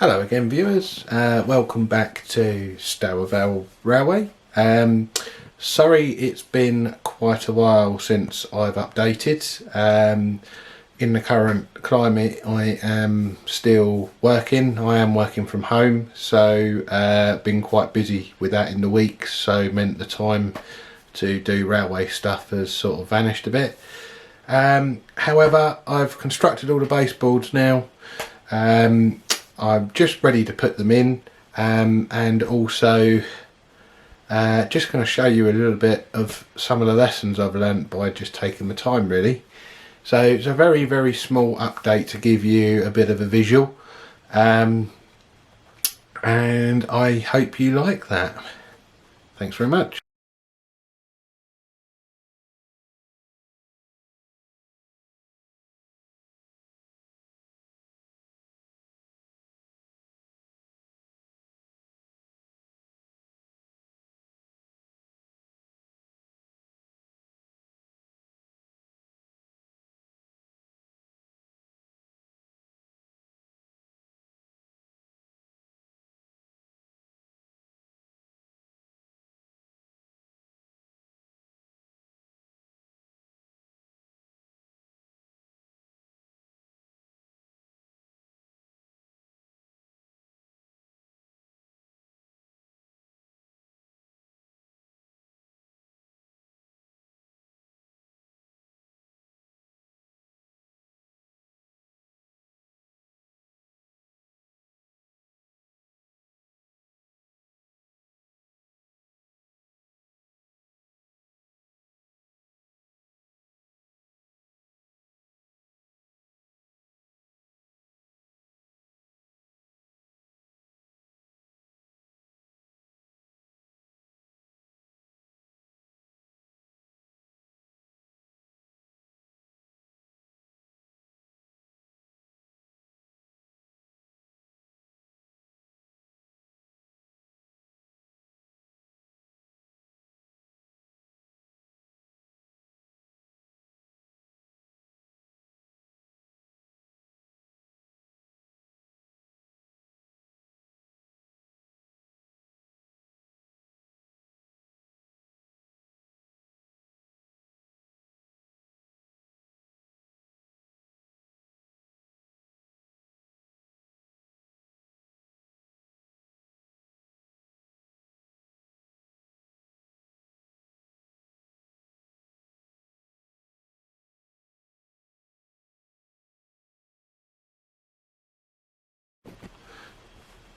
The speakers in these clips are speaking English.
Hello again viewers, welcome back to Stourvale Railway. Sorry it's been quite a while since I've updated. In the current climate I am still working. I am working from home, so been quite busy with that in the week, so meant the time to do railway stuff has sort of vanished a bit. However, I've constructed all the baseboards now. I'm just ready to put them in, and also just going to show you a little bit of some of the lessons I've learnt by just taking the time really. So it's a very small update to give you a bit of a visual, and I hope you like that. Thanks very much.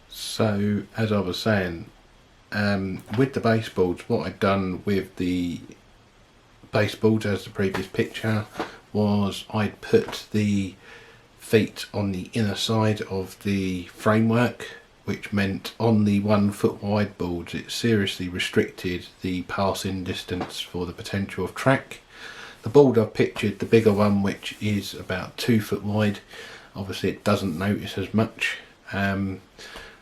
So as I was saying, with the baseboards, what I'd done with the baseboards as the previous picture was I'd put the feet on the inner side of the framework, which meant on the 1 foot wide boards it seriously restricted the passing distance for the potential of track. The board I've pictured, the bigger one, which is about 2 foot wide, obviously it doesn't notice as much,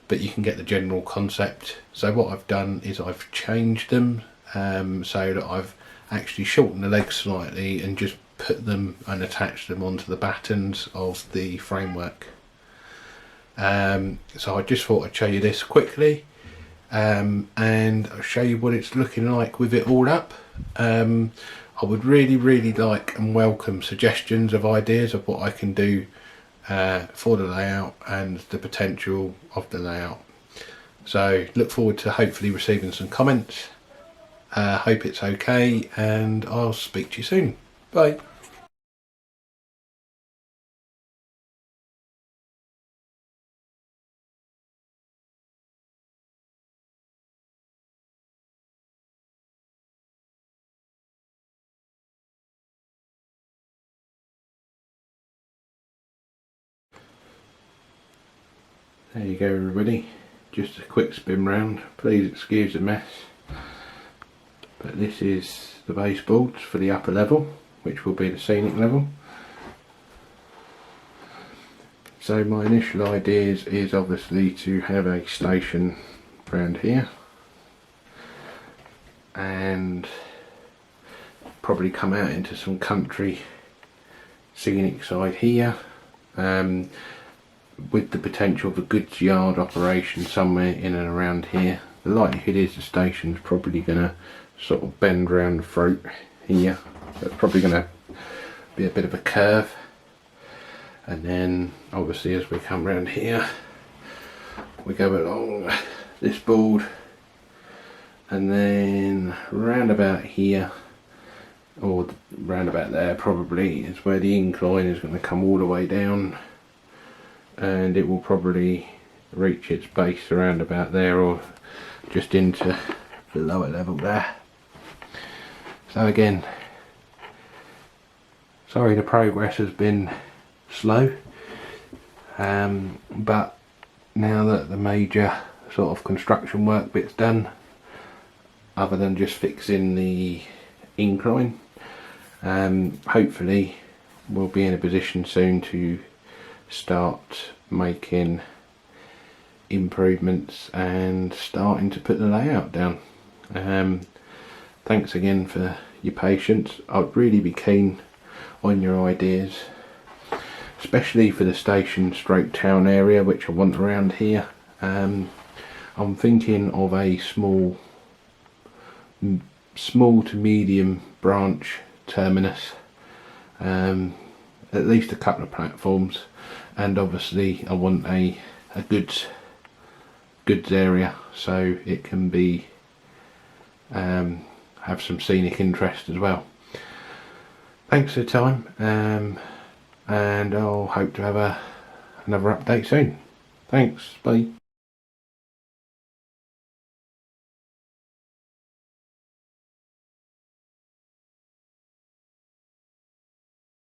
but you can get the general concept. So what I've done is I've changed them so that I've actually shortened the legs slightly and just put them and attached them onto the battens of the framework. So I just thought I'd show you this quickly, and I'll show you what it's looking like with it all up. I would really like and welcome suggestions of ideas of what I can do for the layout and the potential of the layout. So look forward to hopefully receiving some comments. Hope it's okay, and I'll speak to you soon. Bye. There you go everybody, just a quick spin round. Please excuse the mess, but this is the baseboards for the upper level, which will be the scenic level. So my initial ideas is obviously to have a station around here and probably come out into some country scenic side here. with the potential of a goods yard operation somewhere in and around here, the likelihood is the station's probably going to sort of bend round the throat here. So it's probably going to be a bit of a curve, and then obviously as we come round here we go along this board, and then round about here, or round about there probably, is where the incline is going to come all the way down, and it will probably reach its base around about there, or just into the lower level there. So again, sorry the progress has been slow, but now that the major sort of construction work bit's done, other than just fixing the incline, hopefully we'll be in a position soon to start making improvements and starting to put the layout down. Thanks again for your patience. I'd really be keen on your ideas, especially for the station stroke town area which I want around here. I'm thinking of a small to medium branch terminus, at least a couple of platforms, and obviously I want a goods area so it can be have some scenic interest as well. Thanks for the time, and I'll hope to have another update soon. Thanks, bye.